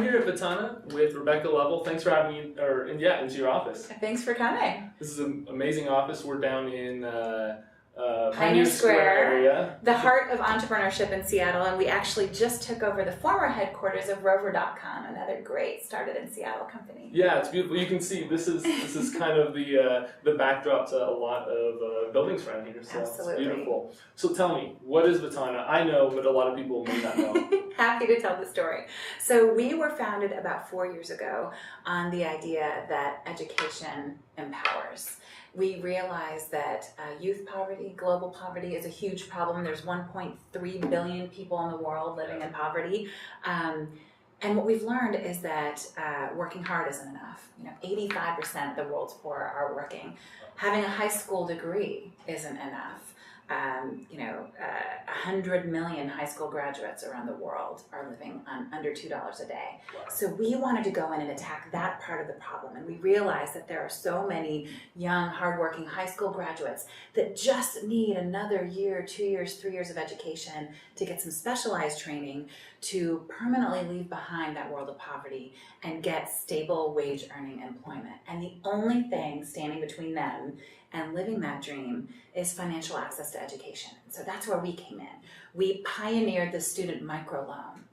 I'm here at Vittana with Rebecca Lovell. Thanks for having me, into your office. Thanks for coming. This is an amazing office. We're down in Pioneer Square area. The heart of entrepreneurship in Seattle, and we actually just took over the former headquarters of Rover.com, another great started in Seattle company. Yeah, it's beautiful. You can see this is kind of the backdrop to a lot of buildings around here. So Absolutely. It's beautiful. So tell me, what is Vittana? I know, but a lot of people may not know. Happy to tell the story. So we were founded about 4 years ago on the idea that education empowers. We realize that youth poverty, global poverty is a huge problem. There's 1.3 billion people in the world living in poverty. And what we've learned is that working hard isn't enough. 85% of the world's poor are working. Having a high school degree isn't enough. 100 million high school graduates around the world are living on under $2 a day. Wow. So we wanted to go in and attack that part of the problem. And we realized that there are so many young, hardworking high school graduates that just need another year, 2 years, 3 years of education to get some specialized training to permanently leave behind that world of poverty and get stable wage earning employment. And the only thing standing between them and living that dream is financial access to education. So that's where we came in. We pioneered the student microloan.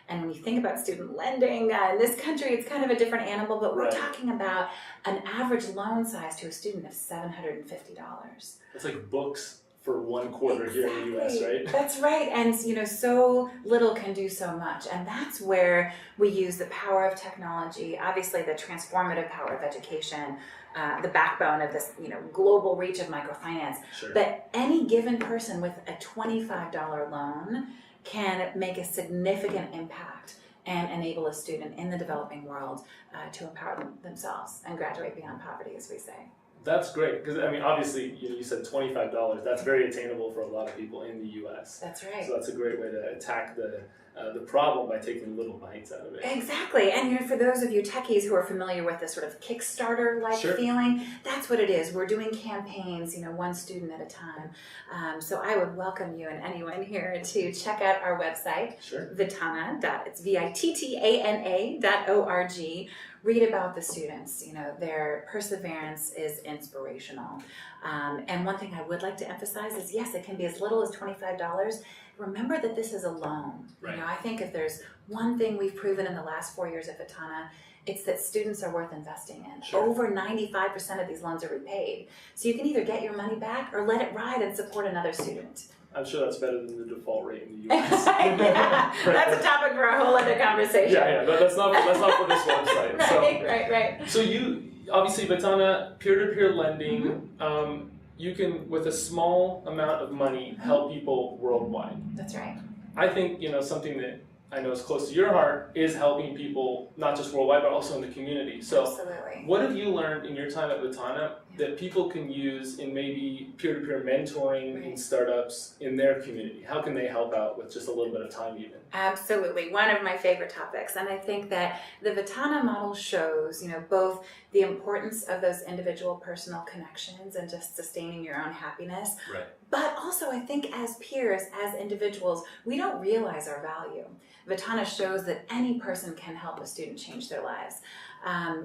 And when you think about student lending, in this country, it's kind of a different animal, but we're talking about an average loan size to a student of $750. It's like books for 1 quarter here in the U.S., right? That's right. And so little can do so much. And that's where we use the power of technology, obviously the transformative power of education, the backbone of this global reach of microfinance. Sure. But any given person with a $25 loan can make a significant impact and enable a student in the developing world to empower themselves and graduate beyond poverty, as we say. That's great, because obviously, you said $25. That's very attainable for a lot of people in the U.S. That's right. So that's a great way to attack the problem by taking little bites out of it. Exactly, and for those of you techies who are familiar with this sort of Kickstarter-like feeling, that's what it is. We're doing campaigns, one student at a time. So I would welcome you and anyone here to check out our website, Vittana. It's Vittana.org. Read about the students. Their perseverance is inspirational. And one thing I would like to emphasize is, yes, it can be as little as $25. Remember that this is a loan. Right. I think if there's one thing we've proven in the last 4 years at Vittana, it's that students are worth investing in. Sure. Over 95% of these loans are repaid. So you can either get your money back or let it ride and support another student. I'm sure that's better than the default rate in the U.S. That's a topic for a whole other conversation. Yeah, that's not for this website. Right. So you, obviously, Vittana, peer-to-peer lending, you can, with a small amount of money, help people worldwide. That's right. I think, something that I know is close to your heart is helping people, not just worldwide, but also in the community. So Absolutely. What have you learned in your time at Vittana that people can use in maybe peer-to-peer mentoring in startups in their community? How can they help out with just a little bit of time even? Absolutely. One of my favorite topics. And I think that the Vittana model shows, both the importance of those individual personal connections and just sustaining your own happiness. Right. But also, I think as peers, as individuals, we don't realize our value. Vittana shows that any person can help a student change their lives.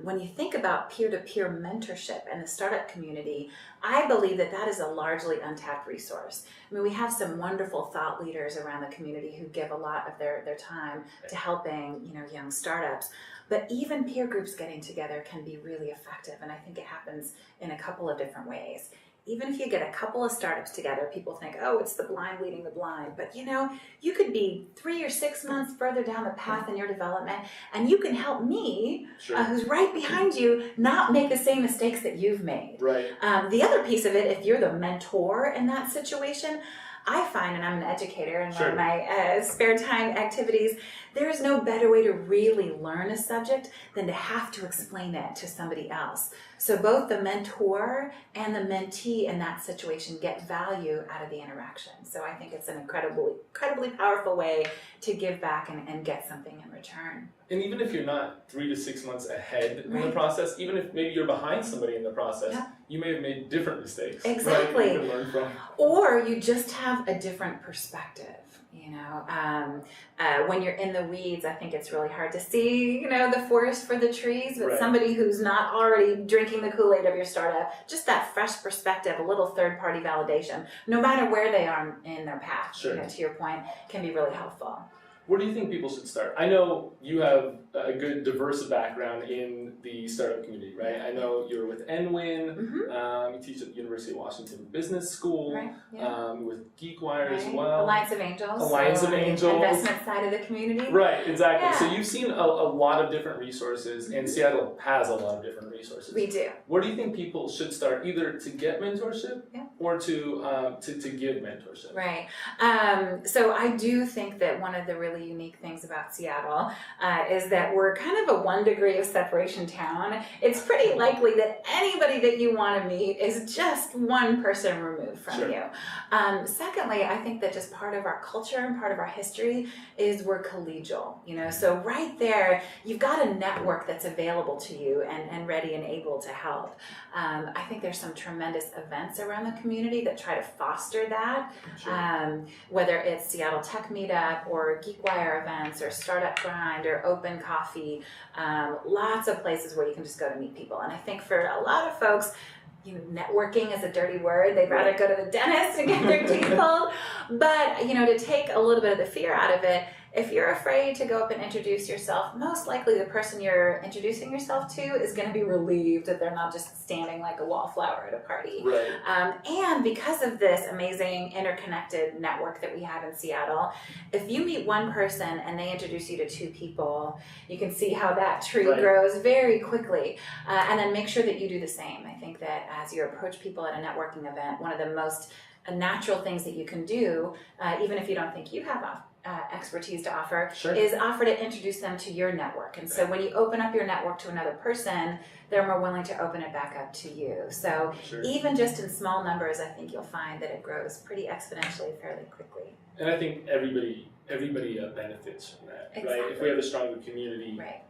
When you think about peer-to-peer mentorship and the startup community, I believe that is a largely untapped resource. We have some wonderful thought leaders around the community who give a lot of their time to helping young startups. But even peer groups getting together can be really effective, and I think it happens in a couple of different ways. Even if you get a couple of startups together, people think, oh, it's the blind leading the blind. But you could be 3 or 6 months further down the path in your development, and you can help me, who's right behind you, not make the same mistakes that you've made. Right. The other piece of it, if you're the mentor in that situation, I find, and I'm an educator in one of my spare time activities, there is no better way to really learn a subject than to have to explain it to somebody else. So both the mentor and the mentee in that situation get value out of the interaction. So I think it's an incredibly powerful way to give back and get something in return. And even if you're not 3 to 6 months ahead in the Right. process, even if maybe you're behind somebody in the process, Yeah. you may have made different mistakes. Exactly. Right? You can learn from. Or you just have a different perspective. When you're in the weeds, I think it's really hard to see, the forest for the trees. But Right. somebody who's not already drinking the Kool-Aid of your startup, just that fresh perspective, a little third-party validation, no matter where they are in their path, Sure. to your point, can be really helpful. Where do you think people should start? I know you have a good diverse background in the startup community, right? I know you're with NWIN, Mm-hmm. you teach at the University of Washington Business School, Right. Yeah. with GeekWire as Right. well. Alliance of Angels. Alliance of the Angels. Investment side of the community. Right, exactly. Yeah. So you've seen a lot of different resources, and Seattle has a lot of different resources. We do. Where do you think people should start, either to get mentorship Yeah. or to give mentorship? Right. So I do think that one of the really unique things about Seattle is that we're kind of a 1 degree of separation town. It's pretty likely that anybody that you want to meet is just one person removed from Sure. you. Secondly, I think that just part of our culture and part of our history is we're collegial. So right there, you've got a network that's available to you and ready and able to help. I think there's some tremendous events around the community that try to foster that. Sure. Whether it's Seattle Tech Meetup or GeekWire events or Startup Grind or Open Coffee, lots of places where you can just go to meet people. And I think for a lot of folks, networking is a dirty word. They'd rather go to the dentist and get their teeth pulled. But, to take a little bit of the fear out of it, if you're afraid to go up and introduce yourself, most likely the person you're introducing yourself to is going to be relieved that they're not just standing like a wallflower at a party. Right. And because of this amazing interconnected network that we have in Seattle, if you meet one person and they introduce you to 2 people, you can see how that tree Right. grows very quickly. And then make sure that you do the same. I think that as you approach people at a networking event, one of the most natural things that you can do, even if you don't think you have expertise to offer, Sure. is offer to introduce them to your network. And so when you open up your network to another person, they're more willing to open it back up to you. So Sure. even just in small numbers, I think you'll find that it grows pretty exponentially fairly quickly. And I think everybody benefits from that, right? Exactly. If we have a stronger community, Right.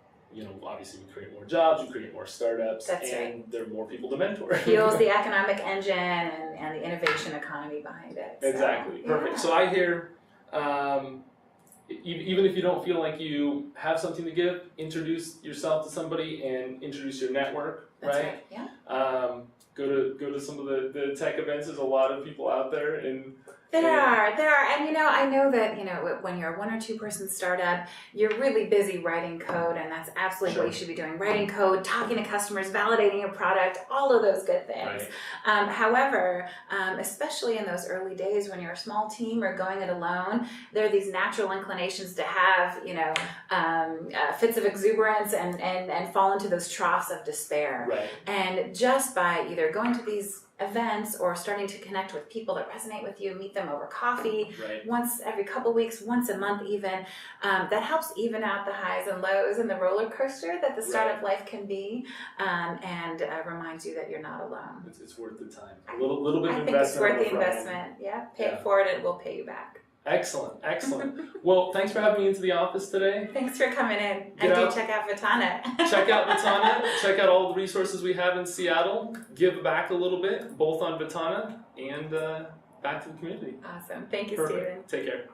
Obviously we create more jobs, we create more startups, That's and there are more people to mentor. Fuels the economic engine and the innovation economy behind it. So, Exactly. Perfect. yeah. So I hear, even if you don't feel like you have something to give, introduce yourself to somebody and introduce your network, That's right? right. Yeah. Go to some of the tech events. There's a lot of people out there, and There are, and I know that when you're a 1 or 2 person startup, you're really busy writing code, and that's absolutely what you should be doing: writing code, talking to customers, validating a product, all of those good things. Right. However, especially in those early days when you're a small team or going it alone, there are these natural inclinations to have fits of exuberance and fall into those troughs of despair. Right. And just by either going to these events or starting to connect with people that resonate with you, meet them over coffee Right. once every couple weeks, once a month even, that helps even out the highs and lows and the roller coaster that the startup life can be, and reminds you that you're not alone. It's worth the time. A little bit of I think investment. it's worth on the front end. investment. Yeah, pay it forward and it will pay you back. Excellent. Well, thanks for having me into the office today. Thanks for coming in. Get And do out. check out Vittana. Check out Vittana. Check out all the resources we have in Seattle. Give back a little bit, both on Vittana and back to the community. Awesome. Thank you, Perfect. Steven. Take care.